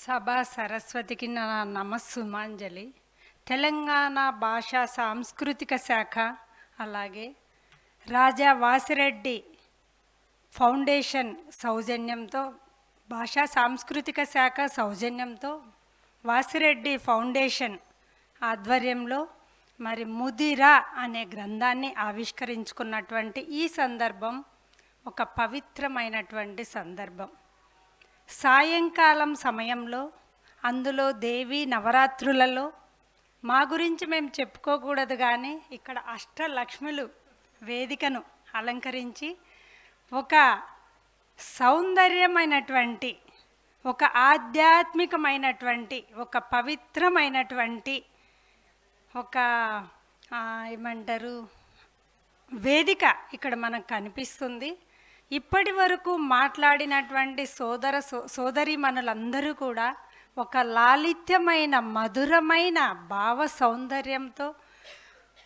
సభా సరస్వతికి నా నమస్సుమాంజలి. తెలంగాణ భాషా సాంస్కృతిక శాఖ, అలాగే రాజా వాసిరెడ్డి ఫౌండేషన్ సౌజన్యంతో, భాషా సాంస్కృతిక శాఖ సౌజన్యంతో వాసిరెడ్డి ఫౌండేషన్ ఆధ్వర్యంలో మరి ముదిరా అనే గ్రంథాన్ని ఆవిష్కరించుకున్నటువంటి ఈ సందర్భం ఒక పవిత్రమైనటువంటి సందర్భం. సాయంకాలం సమయంలో, అందులో దేవి నవరాత్రులలో మా గురించి మేము చెప్పుకోకూడదు, కానీ ఇక్కడ అష్టలక్ష్ములు వేదికను అలంకరించి ఒక సౌందర్యమైనటువంటి, ఒక ఆధ్యాత్మికమైనటువంటి, ఒక పవిత్రమైనటువంటి ఒక ఏమంటారు వేదిక ఇక్కడ మనకు కనిపిస్తుంది. ఇప్పటి వరకు మాట్లాడినటువంటి సోదరీమణులందరూ కూడా ఒక లాలిత్యమైన మధురమైన భావ సౌందర్యంతో,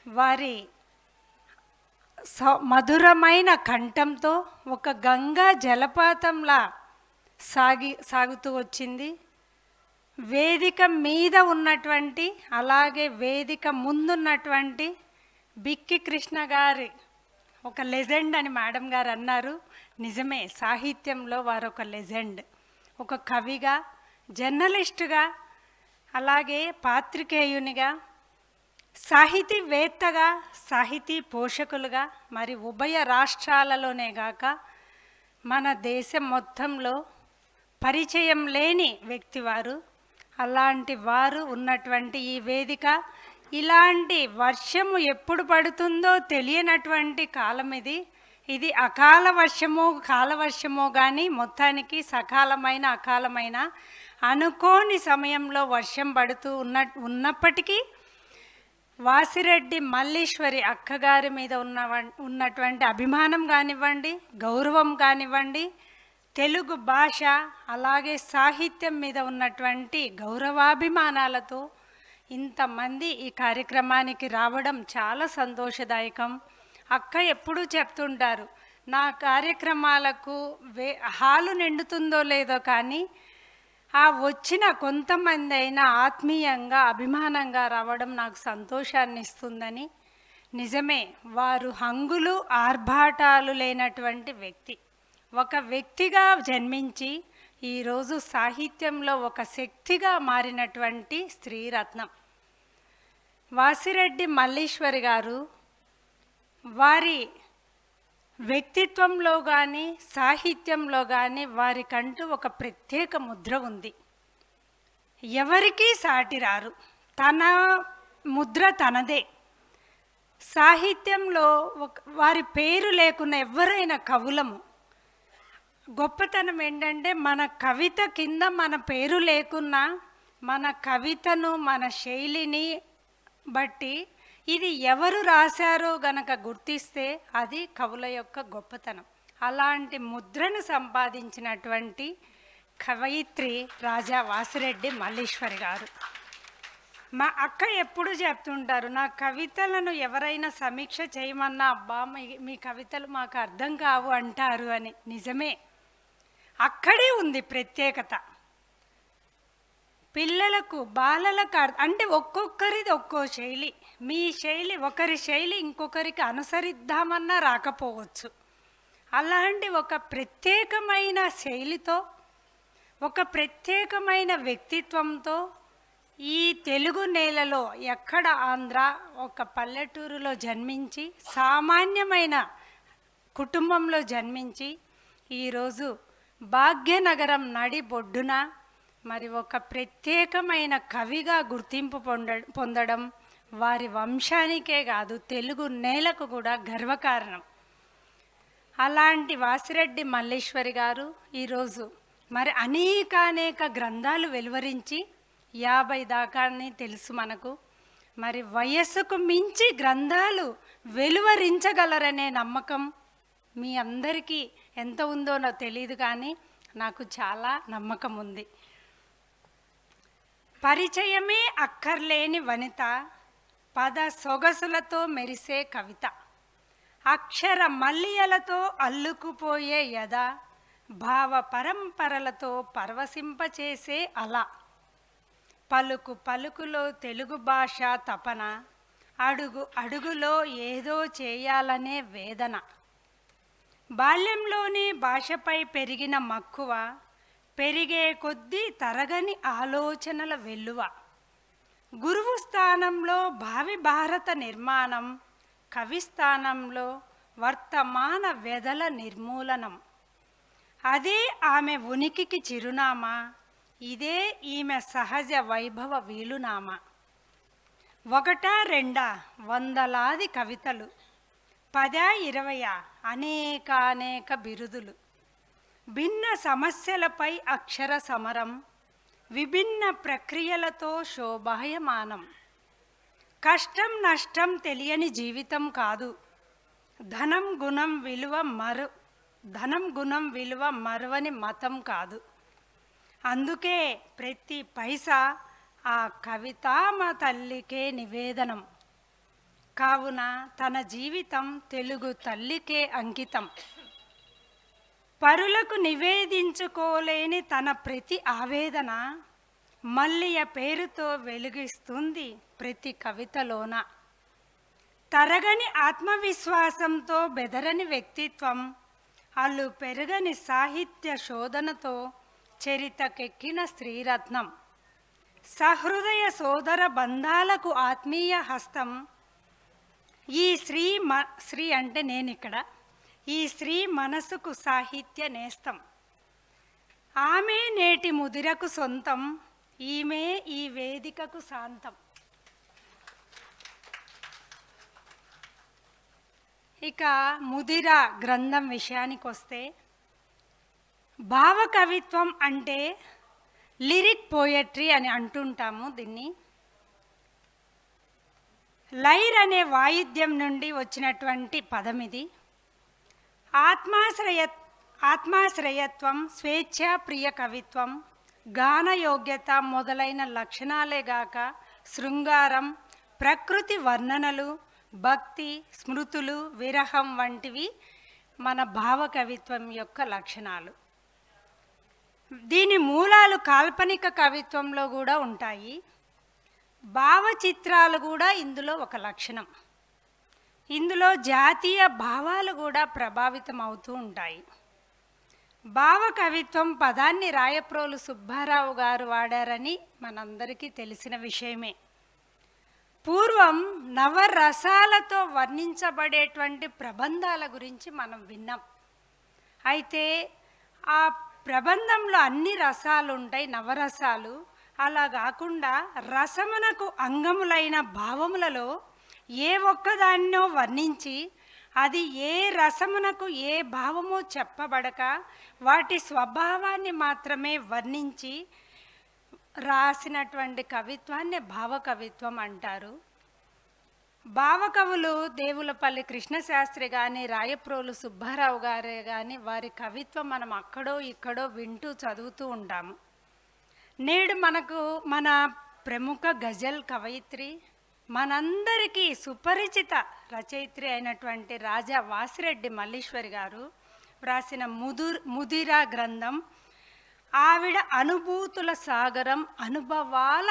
వారి మధురమైన కంఠంతో ఒక గంగా జలపాతంలా సాగుతూ వచ్చింది. వేదిక మీద ఉన్నటువంటి, అలాగే వేదిక ముందున్నటువంటి బిక్కి కృష్ణ గారి ఒక లెజెండ్ అని మేడం గారు అన్నారు. నిజమే, సాహిత్యంలో వారు ఒక లెజెండ్. ఒక కవిగా, జర్నలిస్టుగా, అలాగే పాత్రికేయునిగా, సాహితీవేత్తగా, సాహితీ పోషకులుగా, మరి ఉభయ రాష్ట్రాలలోనే గాక మన దేశం మొత్తంలో పరిచయం లేని వ్యక్తి వారు. అలాంటి వారు ఉన్నటువంటి ఈ వేదిక, ఇలాంటి వర్షము ఎప్పుడు పడుతుందో తెలియనటువంటి కాలం ఇది అకాల వర్షమో కాలవర్షమో కానీ మొత్తానికి సకాలమైన అకాలమైన అనుకోని సమయంలో వర్షం పడుతూ ఉన్నప్పటికీ వాసిరెడ్డి మల్లీశ్వరి అక్కగారి మీద ఉన్నటువంటి అభిమానం కానివ్వండి, గౌరవం కానివ్వండి, తెలుగు భాష అలాగే సాహిత్యం మీద ఉన్నటువంటి గౌరవాభిమానాలతో ఇంతమంది ఈ కార్యక్రమానికి రావడం చాలా సంతోషదాయకం. అక్క ఎప్పుడూ చెప్తుంటారు, నా కార్యక్రమాలకు హాలు నిండుతుందో లేదో కానీ ఆ వచ్చిన కొంతమంది అయినా ఆత్మీయంగా, అభిమానంగా రావడం నాకు సంతోషాన్ని ఇస్తుందని. నిజమే, వారు హంగులు ఆర్భాటాలు లేనటువంటి వ్యక్తి. ఒక వ్యక్తిగా జన్మించి ఈరోజు సాహిత్యంలో ఒక శక్తిగా మారినటువంటి స్త్రీరత్నం వాసిరెడ్డి మల్లీశ్వరి గారు. వారి వ్యక్తిత్వంలో కానీ సాహిత్యంలో కానీ వారికంటూ ఒక ప్రత్యేక ముద్ర ఉంది. ఎవరికీ సాటి రారు, తన ముద్ర తనదే. సాహిత్యంలో వారి పేరు లేకున్నా ఎవరైనా కవులము. గొప్పతనం ఏంటంటే, మన కవిత కింద మన పేరు లేకున్నా మన కవితను, మన శైలిని బట్టి ఇది ఎవరు రాశారో గనక గుర్తిస్తే అది కవుల యొక్క గొప్పతనం. అలాంటి ముద్రను సంపాదించినటువంటి కవయిత్రి రాజా వాసిరెడ్డి మల్లీశ్వరి గారు. మా అక్క ఎప్పుడు చెప్తుంటారు, నా కవితలను ఎవరైనా సమీక్ష చేయమన్నా, అబ్బా మీ కవితలు మాకు అర్థం కావు అంటారు అని. నిజమే, అక్కడే ఉంది ప్రత్యేకత. పిల్లలకు, బాలలకు అంటే ఒక్కొక్కరిది ఒక్కో శైలి. మీ శైలి, ఒకరి శైలి ఇంకొకరికి అనుసరిద్దామన్నా రాకపోవచ్చు. అలాంటి ఒక ప్రత్యేకమైన శైలితో, ఒక ప్రత్యేకమైన వ్యక్తిత్వంతో ఈ తెలుగు నేలలో ఎక్కడ ఆంధ్ర ఒక పల్లెటూరులో జన్మించి, సామాన్యమైన కుటుంబంలో జన్మించి ఈరోజు భాగ్యనగరం నడిబొడ్డున మరి ఒక ప్రత్యేకమైన కవిగా గుర్తింపు పొందడం వారి వంశానికే కాదు, తెలుగు నేలకు కూడా గర్వకారణం. అలాంటి వాసిరెడ్డి మల్లీశ్వరి గారు ఈరోజు మరి అనేక గ్రంథాలు వెలువరించి 50 దాకాని తెలుసు మనకు. మరి వయస్సుకు మించి గ్రంథాలు వెలువరించగలరనే నమ్మకం మీ అందరికీ ఎంత ఉందో నాకు తెలియదు, కానీ నాకు చాలా నమ్మకం ఉంది. పరిచయమే అక్కర్లేని వనిత, పద సొగసులతో మెరిసే కవిత, అక్షర మల్లియలతో అల్లుకుపోయే యద, భావ పరంపరలతో పరవశింపచేసే అల, పలుకు పలుకులో తెలుగు భాష తపన, అడుగు అడుగులో ఏదో చేయాలనే వేదన. బాల్యంలోనే భాషపై పెరిగిన మక్కువ, పెరిగే కొద్దీ తరగని ఆలోచనల వెల్లువ. గురువు స్థానంలో భావి భారత నిర్మాణం, కవి స్థానంలో వర్తమాన వ్యధల నిర్మూలనం. అదే ఆమె ఉనికికి చిరునామా, ఇదే ఈమె సహజ వైభవ వీలునామా. ఒకటా రెండా వందలాది కవితలు, 10-20 అనేక బిరుదులు, భిన్న సమస్యలపై అక్షర సమరం, విభిన్న ప్రక్రియలతో శోభాయమానం. కష్టం నష్టం తెలియని జీవితం కాదు, ధనం గుణం విలువ మరువని మతం కాదు. అందుకే ప్రతి పైసా ఆ కవితామ తల్లికే నివేదనం. కావున తన జీవితం తెలుగు తల్లికే అంకితం. పరులకు నివేదించుకోలేని తన ప్రతి ఆవేదన మల్లియ పేరుతో వెలుగిస్తుంది ప్రతి కవితలోన. తరగని ఆత్మవిశ్వాసంతో బెదరని వ్యక్తిత్వం, అల్లు పెరగని సాహిత్య శోధనతో చరితకెక్కిన స్త్రీరత్నం. సహృదయ సోదర బంధాలకు ఆత్మీయ హస్తం. ఈ శ్రీ అంటే నేనిక్కడ, ఈ స్త్రీ మనసుకు సాహిత్య నేస్తం. ఆమె నేటి ముదిరకు సొంతం, ఈమె ఈ వేదికకు శాంతం. ఇక ముదిర గ్రంథం విషయానికి వస్తే, భావకవిత్వం అంటే లిరిక్ పోయట్రీ అని అంటుంటాము దీన్ని. లైర్ అనే వాయిద్యం నుండి వచ్చినటువంటి పదం ఇది. ఆత్మాశ్రయత్వం, స్వేచ్ఛ, ప్రియ కవిత్వం, గానయోగ్యత మొదలైన లక్షణాలేగాక శృంగారం, ప్రకృతి వర్ణనలు, భక్తి, స్మృతులు, విరహం వంటివి మన భావకవిత్వం యొక్క లక్షణాలు. దీని మూలాలు కాల్పనిక కవిత్వంలో కూడా ఉంటాయి. భావచిత్రాలు కూడా ఇందులో ఒక లక్షణం. ఇందులో జాతీయ భావాలు కూడా ప్రభావితం అవుతూ ఉంటాయి. భావకవిత్వం పదాన్ని రాయప్రోలు సుబ్బారావు గారు వాడారని మనందరికీ తెలిసిన విషయమే. పూర్వం నవరసాలతో వర్ణించబడేటువంటి ప్రబంధాల గురించి మనం విన్నాం. అయితే ఆ ప్రబంధంలో అన్ని రసాలు ఉంటాయి, నవరసాలు. అలా కాకుండా రసమునకు అంగములైన భావములలో ఏ ఒక్కదాన్నో వర్ణించి, అది ఏ రసమునకు ఏ భావమో చెప్పబడక వాటి స్వభావాన్ని మాత్రమే వర్ణించి రాసినటువంటి కవిత్వాన్ని భావకవిత్వం అంటారు. భావకవులు దేవులపల్లి కృష్ణశాస్త్రి కానీ, రాయప్రోలు సుబ్బారావు గారే కానీ, వారి కవిత్వం మనం అక్కడో ఇక్కడో వింటూ చదువుతూ ఉంటాము. నేడు మనకు మన ప్రముఖ గజల్ కవయిత్రి, మనందరికీ సుపరిచిత రచయిత్రి అయినటువంటి రాజా వాసిరెడ్డి మల్లీశ్వరి గారు వ్రాసిన ముదిర గ్రంథం ఆవిడ అనుభూతుల సాగరం, అనుభవాల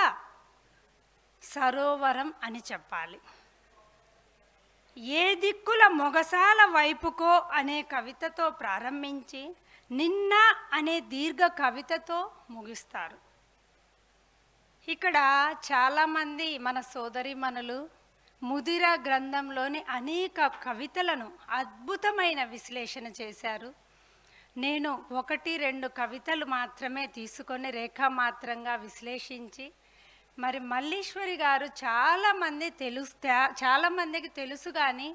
సరోవరం అని చెప్పాలి. ఏ దిక్కుల మొగసాల వైపుకో అనే కవితతో ప్రారంభించి నిన్న అనే దీర్ఘ కవితతో ముగిస్తారు. ఇక్కడ చాలామంది మన సోదరీమణులు ముదిర గ్రంథంలోని అనేక కవితలను అద్భుతమైన విశ్లేషణ చేశారు. నేను 1-2 కవితలు మాత్రమే తీసుకొని రేఖామాత్రంగా విశ్లేషించి, మరి మల్లీశ్వరి గారు చాలామందికి తెలుసు కానీ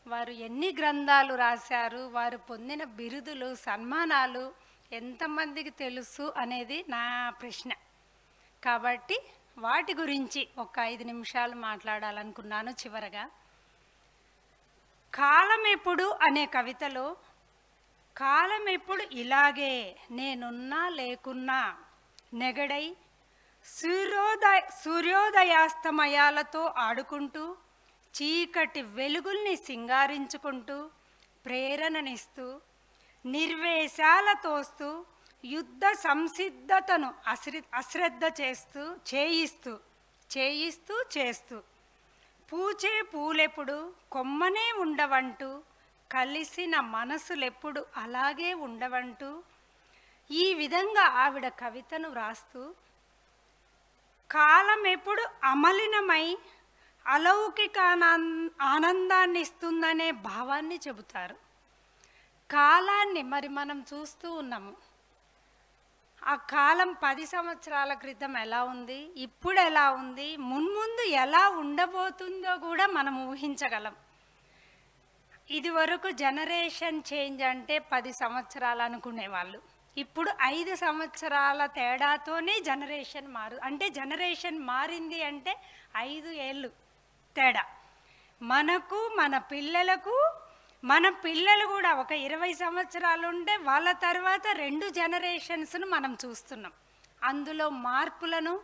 వారు ఎన్ని గ్రంథాలు రాశారు, వారు పొందిన బిరుదులు, సన్మానాలు ఎంతమందికి తెలుసు అనేది నా ప్రశ్న. కాబట్టి వాటి గురించి ఒక 5 నిమిషాలు మాట్లాడాలనుకున్నాను. చివరగా కాలమెప్పుడు అనే కవితలో, కాలమెప్పుడు ఇలాగే నేనున్నా లేకున్నా నెగడై సూర్యోదయాస్తమయాలతో ఆడుకుంటూ చీకటి వెలుగుల్ని సింగారించుకుంటూ ప్రేరణనిస్తూ నిర్వేశాల తోస్తూ యుద్ధ సంసిద్ధతను అశ్రద్ధ చేయిస్తూ పూచే పూలెప్పుడు కొమ్మనే ఉండవంటూ కలిసిన మనసులెప్పుడు అలాగే ఉండవంటూ ఈ విధంగా ఆవిడ కవితను వ్రాస్తూ కాలం ఎప్పుడు అమలినమై అలౌకిక ఆనందాన్ని ఇస్తుందనే భావాన్ని చెబుతారు. కాలాన్ని మరి మనం చూస్తూ ఉన్నాము. ఆ కాలం 10 సంవత్సరాల క్రితం ఎలా ఉంది, ఇప్పుడు ఎలా ఉంది, మున్ముందు ఎలా ఉండబోతుందో కూడా మనం ఊహించగలం. ఇది వరకు జనరేషన్ చేంజ్ అంటే 10 సంవత్సరాలు అనుకునేవాళ్ళు. ఇప్పుడు 5 సంవత్సరాల తేడాతోనే జనరేషన్ మారింది అంటే 5 ఏళ్ళు తేడా. మనకు మన పిల్లలు కూడా ఒక 20 సంవత్సరాలు ఉంటే వాళ్ళ తర్వాత 2 జనరేషన్స్ను మనం చూస్తున్నాం. అందులో మార్పులను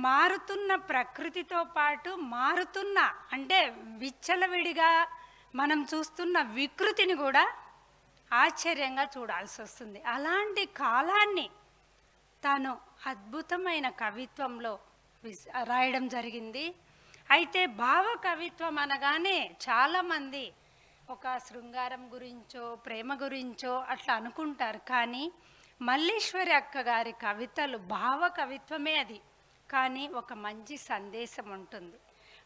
మారుతున్న ప్రకృతితో పాటు అంటే విచ్చలవిడిగా మనం చూస్తున్న వికృతిని కూడా ఆశ్చర్యంగా చూడాల్సి వస్తుంది. అలాంటి కాలాన్ని తను అద్భుతమైన కవిత్వంలో రాయడం జరిగింది. అయితే భావ కవిత్వం అనగానే చాలామంది ఒక శృంగారం గురించో ప్రేమ గురించో అట్లా అనుకుంటారు. కానీ మల్లీశ్వరి అక్క గారి కవితలు భావ కవిత్వమే అది. కానీ ఒక మంచి సందేశం ఉంటుంది.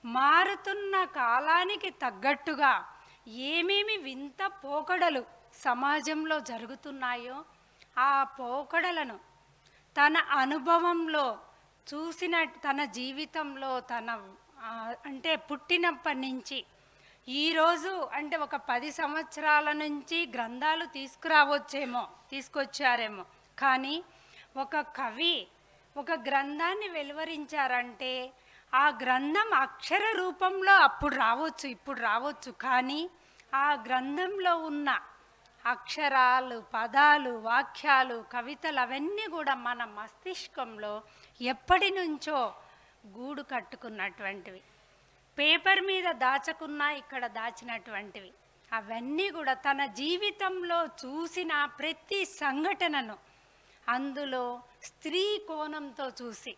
మారుతున్న కాలానికి తగ్గట్టుగా ఏమేమి వింత పోకడలు సమాజంలో జరుగుతున్నాయో ఆ పోకడలను తన అనుభవంలో చూసిన, తన జీవితంలో అంటే పుట్టినప్పటి నుంచి ఈరోజు అంటే ఒక 10 సంవత్సరాల నుంచి గ్రంథాలు తీసుకొచ్చారేమో, కానీ ఒక కవి ఒక గ్రంథాన్ని వెలువరించారంటే ఆ గ్రంథం అక్షర రూపంలో ఇప్పుడు రావచ్చు, కానీ ఆ గ్రంథంలో ఉన్న అక్షరాలు, పదాలు, వాక్యాలు, కవితలు అవన్నీ కూడా మన మస్తిష్కంలో ఎప్పటి నుంచో గూడు కట్టుకున్నటువంటివి, పేపర్ మీద దాచకున్నా ఇక్కడ దాచినటువంటివి. అవన్నీ కూడా తన జీవితంలో చూసిన ప్రతి సంఘటనను అందులో స్త్రీ కోణంతో చూసి,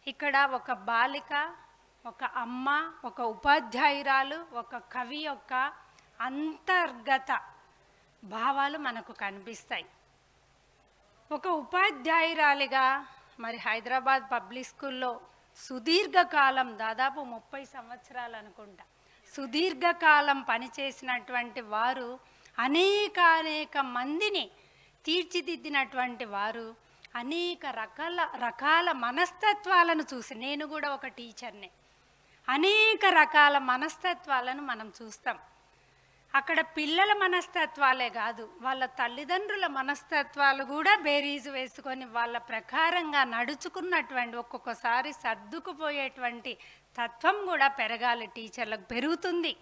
ఇక్కడ ఒక బాలిక, ఒక అమ్మ, ఒక ఉపాధ్యాయురాలు, ఒక కవి యొక్క అంతర్గత భావాలు మనకు కనిపిస్తాయి. ఒక ఉపాధ్యాయురాలిగా మరి హైదరాబాద్ పబ్లిక్ స్కూల్లో సుదీర్ఘకాలం, దాదాపు 30 సంవత్సరాలు అనుకుంటా, సుదీర్ఘకాలం పనిచేసినటువంటి వారు, అనేక మందిని తీర్చిదిద్దినటువంటి వారు, అనేక రకాల మనస్తత్వాలను చూసి, నేను కూడా ఒక టీచర్నే, అనేక రకాల మనస్తత్వాలను మనం చూస్తాం. అక్కడ పిల్లల మనస్తత్వాలే కాదు, వాళ్ళ తల్లిదండ్రుల మనస్తత్వాలు కూడా బేరీజు వేసుకొని వాళ్ళ ప్రకారంగా నడుచుకున్నటువంటి, ఒక్కొక్కసారి సర్దుకుపోయేటువంటి తత్వం కూడా పెరగాలి, టీచర్లకు పెరుగుతుంది.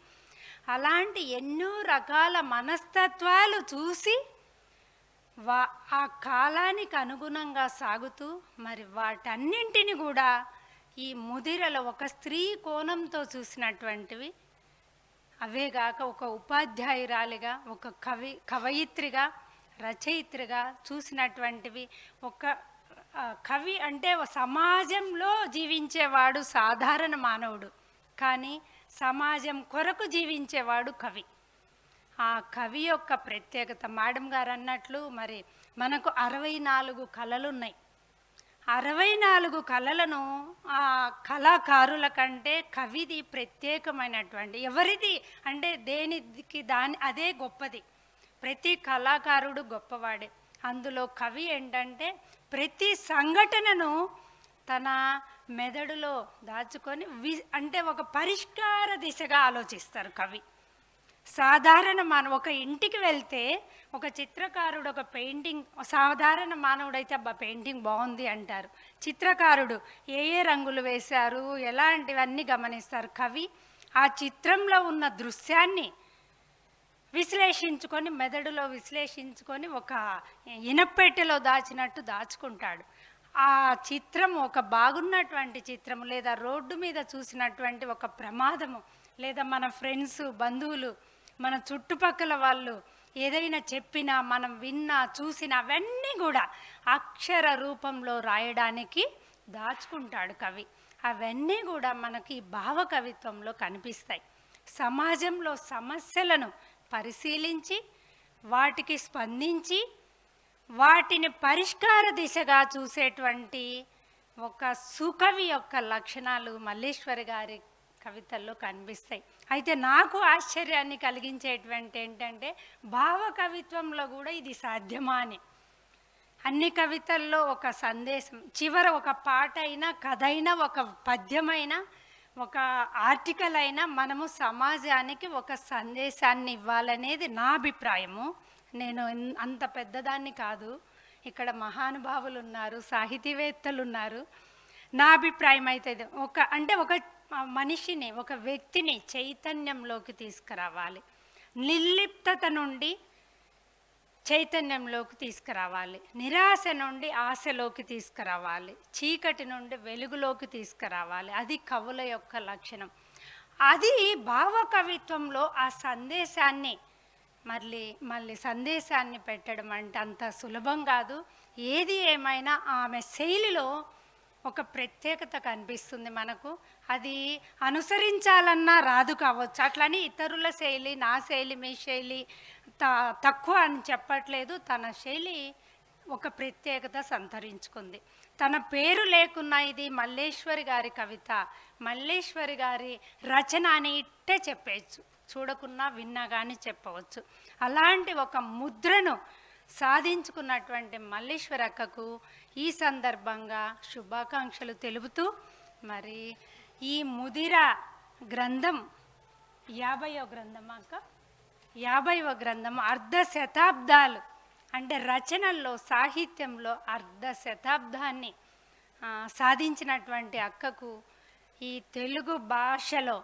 అలాంటి ఎన్నో రకాల మనస్తత్వాలు చూసి ఆ కాలానికి అనుగుణంగా సాగుతూ మరి వాటన్నింటిని కూడా ఈ ముదిరలో ఒక స్త్రీ కోణంతో చూసినటువంటివి. అవేగాక ఒక ఉపాధ్యాయురాలిగా, ఒక కవయిత్రిగా, రచయిత్రిగా చూసినటువంటివి. ఒక కవి అంటే సమాజంలో జీవించేవాడు సాధారణ మానవుడు, కానీ సమాజం కొరకు జీవించేవాడు కవి. ఆ కవి యొక్క ప్రత్యేకత మేడం గారు అన్నట్లు మరి మనకు 64 కళలు ఉన్నాయి. 64 కళలను ఆ కళాకారుల కంటే కవిది ప్రత్యేకమైనటువంటి, ఎవరిది అంటే దేనికి అదే గొప్పది. ప్రతి కళాకారుడు గొప్పవాడే. అందులో కవి ఏంటంటే ప్రతి సంఘటనను తన మెదడులో దాచుకొని అంటే ఒక పరిష్కార దిశగా ఆలోచిస్తారు కవి. సాధారణ ఒక ఇంటికి వెళ్తే ఒక చిత్రకారుడు ఒక పెయింటింగ్, సాధారణ మానవుడైతే అబ్బా పెయింటింగ్ బాగుంది అంటారు. చిత్రకారుడు ఏ రంగులు వేశారు, ఎలాంటివన్నీ గమనిస్తారు. కవి ఆ చిత్రంలో ఉన్న దృశ్యాన్ని విశ్లేషించుకొని, మెదడులో విశ్లేషించుకొని ఒక ఇనప్పెట్టెలో దాచినట్టు దాచుకుంటాడు. ఆ చిత్రం ఒక బాగున్నటువంటి చిత్రము, లేదా రోడ్డు మీద చూసినటువంటి ఒక ప్రమాదము, లేదా మన ఫ్రెండ్స్, బంధువులు, మన చుట్టుపక్కల వాళ్ళు ఏదైనా చెప్పినా, మనం విన్నా, చూసినా అవన్నీ కూడా అక్షర రూపంలో రాయడానికి దాచుకుంటాడు కవి. అవన్నీ కూడా మనకి భావ కవిత్వంలో కనిపిస్తాయి. సమాజంలో సమస్యలను పరిశీలించి వాటికి స్పందించి వాటిని పరిష్కార దిశగా చూసేటువంటి ఒక సుకవి యొక్క లక్షణాలు మల్లేశ్వరి గారి కవితల్లో కనిపిస్తాయి. అయితే నాకు ఆశ్చర్యాన్ని కలిగించేటువంటి ఏంటంటే భావ కవిత్వంలో కూడా ఇది సాధ్యమా అని. అన్ని కవితల్లో ఒక సందేశం, చివర ఒక పాట అయినా, కథ అయినా, ఒక పద్యమైనా, ఒక ఆర్టికల్ అయినా మనము సమాజానికి ఒక సందేశాన్ని ఇవ్వాలనేది నా అభిప్రాయము. నేను అంత పెద్దదాన్ని కాదు, ఇక్కడ మహానుభావులు ఉన్నారు, సాహితీవేత్తలు ఉన్నారు. నా అభిప్రాయం అయితే ఒక మనిషిని, ఒక వ్యక్తిని చైతన్యంలోకి తీసుకురావాలి, నిర్లిప్తత నుండి చైతన్యంలోకి తీసుకురావాలి, నిరాశ నుండి ఆశలోకి తీసుకురావాలి, చీకటి నుండి వెలుగులోకి తీసుకురావాలి. అది కవుల యొక్క లక్షణం. అది భావ కవిత్వంలో ఆ సందేశాన్ని మళ్ళీ సందేశాన్ని పెట్టడం అంటే అంత సులభం కాదు. ఏది ఏమైనా ఆమె శైలిలో ఒక ప్రత్యేకత కనిపిస్తుంది మనకు. అది అనుసరించాలన్నా రాదు కావచ్చు. అట్లని ఇతరుల శైలి, నా శైలి, మీ శైలి తక్కువ అని చెప్పట్లేదు. తన శైలి ఒక ప్రత్యేకత సంతరించుకుంది. తన పేరు లేకున్నా ఇది మల్లేశ్వరి గారి కవిత, మల్లేశ్వరి గారి రచన అని ఇట్టే చెప్పవచ్చు. చూడకున్నా విన్నా కానీ చెప్పవచ్చు. అలాంటి ఒక ముద్రను సాధించుకున్నటువంటి మల్లేశ్వరి అక్కకు ఈ సందర్భంగా శుభాకాంక్షలు తెలుపుతూ, మరి ఈ ముదిర గ్రంథం 50వ గ్రంథం అక్క, 50వ గ్రంథం అర్ధ శతాబ్దాలు అంటే రచనల్లో, సాహిత్యంలో అర్ధ శతాబ్దాన్ని సాధించినటువంటి అక్కకు ఈ తెలుగు భాషలో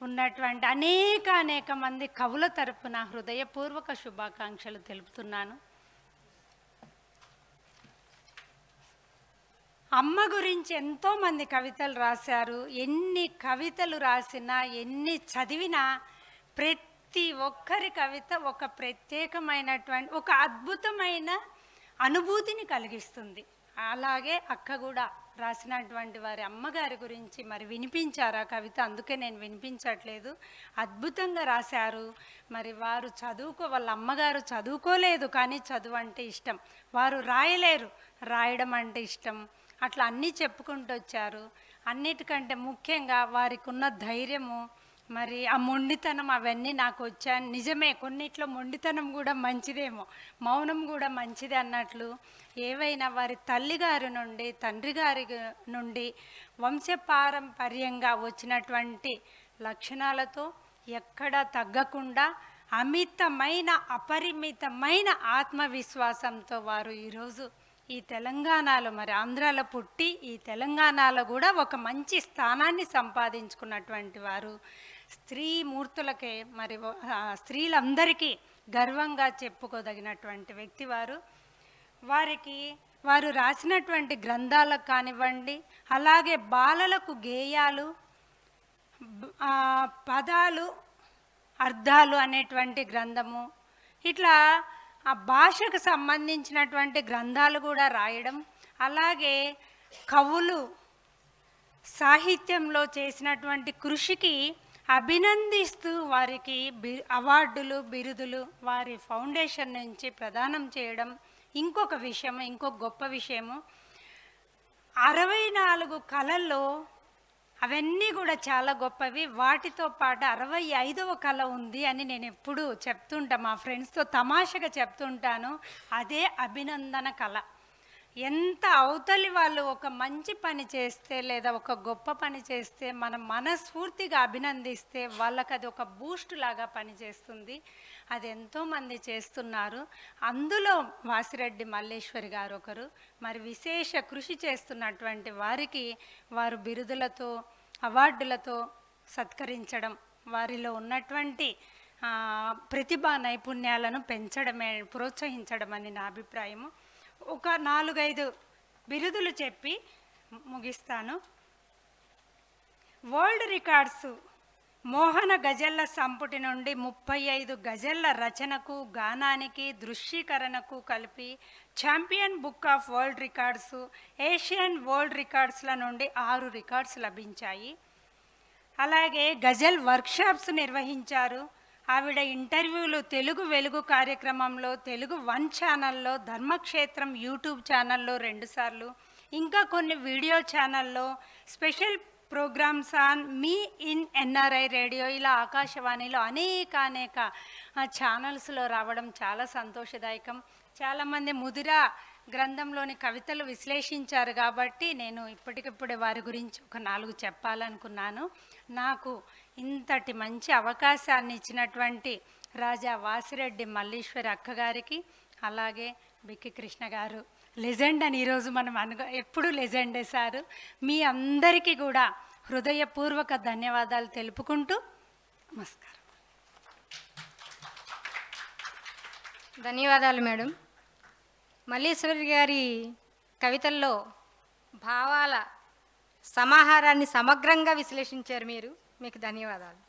ఉన్నటువంటి అనేక మంది కవుల తరపున హృదయపూర్వక శుభాకాంక్షలు తెలుపుతున్నాను. అమ్మ గురించి ఎంతోమంది కవితలు రాశారు. ఎన్ని కవితలు రాసినా, ఎన్ని చదివినా ప్రతి ఒక్కరి కవిత ఒక ప్రత్యేకమైనటువంటి, ఒక అద్భుతమైన అనుభూతిని కలిగిస్తుంది. అలాగే అక్క కూడా రాసినటువంటి వారి అమ్మగారి గురించి మరి వినిపించారు ఆ కవిత, అందుకే నేను వినిపించట్లేదు. అద్భుతంగా రాశారు. మరి వారు వాళ్ళ అమ్మగారు చదువుకోలేదు, కానీ చదువు అంటే ఇష్టం. వారు రాయలేరు, రాయడం అంటే ఇష్టం. అట్లా అన్నీ చెప్పుకుంటూ వచ్చారు. అన్నిటికంటే ముఖ్యంగా వారికి ఉన్న ధైర్యము, మరి ఆ మొండితనం, అవన్నీ నాకు వచ్చాను. నిజమే, కొన్నిట్లో మొండితనం కూడా మంచిదేమో, మౌనం కూడా మంచిదే అన్నట్లు. ఏవైనా వారి తల్లిగారి నుండి, తండ్రి గారి నుండి వంశపారంపర్యంగా వచ్చినటువంటి లక్షణాలతో ఎక్కడా తగ్గకుండా అమితమైన, అపరిమితమైన ఆత్మవిశ్వాసంతో వారు ఈరోజు ఈ తెలంగాణలో, మరి ఆంధ్రాలో పుట్టి ఈ తెలంగాణలో కూడా ఒక మంచి స్థానాన్ని సంపాదించుకున్నటువంటి వారు. స్త్రీమూర్తులకే, మరి స్త్రీలందరికీ గర్వంగా చెప్పుకోదగినటువంటి వ్యక్తి వారు. వారు రాసినటువంటి గ్రంథాలకు కానివ్వండి, అలాగే బాలలకు గేయాలు, పదాలు అర్థాలు అనేటువంటి గ్రంథము, ఇట్లా ఆ భాషకు సంబంధించినటువంటి గ్రంథాలు కూడా రాయడం, అలాగే కవులు సాహిత్యంలో చేసినటువంటి కృషికి అభినందిస్తూ వారికి అవార్డులు, బిరుదులు వారి ఫౌండేషన్ నుంచి ప్రదానం చేయడం. ఇంకొక గొప్ప విషయము, 64 కళల్లో అవన్నీ కూడా చాలా గొప్పవి. వాటితో పాటు 65వ కళ ఉంది అని నేను ఎప్పుడూ చెప్తుంటా, మా ఫ్రెండ్స్తో తమాషగా చెప్తుంటాను. అదే అభినందన కళ. ఎంత అవతలి వాళ్ళు ఒక మంచి పని చేస్తే లేదా ఒక గొప్ప పని చేస్తే మనం మనస్ఫూర్తిగా అభినందిస్తే వాళ్ళకి అది ఒక బూస్ట్ లాగా పనిచేస్తుంది. అది ఎంతోమంది చేస్తున్నారు. అందులో వాసిరెడ్డి మల్లేశ్వరి గారు ఒకరు. మరి విశేష కృషి చేస్తున్నటువంటి వారికి వారు బిరుదులతో, అవార్డులతో సత్కరించడం, వారిలో ఉన్నటువంటి ప్రతిభా నైపుణ్యాలను పెంచడమే, ప్రోత్సహించడం అని నా అభిప్రాయము. ఒక 4-5 బిరుదులు చెప్పి ముగిస్తాను. వరల్డ్ రికార్డ్స్ మోహన గజల్ల సంపుటి నుండి 35 గజల్ల రచనకు, గానానికి, దృశ్యీకరణకు కలిపి champion book of world records, Asian world రికార్డ్స్ల నుండి 6 రికార్డ్స్ లభించాయి. అలాగే గజల్ వర్క్షాప్స్ నిర్వహించారు. ఆవిడ ఇంటర్వ్యూలు తెలుగు వెలుగు కార్యక్రమంలో, తెలుగు 1 ఛానల్లో, ధర్మక్షేత్రం యూట్యూబ్ ఛానల్లో 2 సార్లు, ఇంకా కొన్ని వీడియో ఛానల్లో, స్పెషల్ ప్రోగ్రామ్స్ ఆన్ మీ ఇన్ ఎన్ఆర్ఐ రేడియో, ఇలా ఆకాశవాణిలో అనేక ఛానల్స్లో రావడం చాలా సంతోషదాయకం. చాలామంది ముదిరా గ్రంథంలోని కవితలు విశ్లేషించారు కాబట్టి నేను ఇప్పటికిప్పుడే వారి గురించి ఒక 4 చెప్పాలనుకున్నాను. నాకు ఇంతటి మంచి అవకాశాన్ని ఇచ్చినటువంటి రాజా వాసిరెడ్డి మల్లీశ్వరి అక్కగారికి, అలాగే బిక్కి కృష్ణ గారు లెజెండ్ అని ఈరోజు మనం ఎప్పుడు లెజెండే సారు. మీ అందరికీ కూడా హృదయపూర్వక ధన్యవాదాలు తెలుపుకుంటూ నమస్కారం. ధన్యవాదాలు మేడం. మల్లీశ్వరి గారి కవితల్లో భావాల సమాహారాన్ని సమగ్రంగా విశ్లేషించారు మీరు. మీకు ధన్యవాదాలు.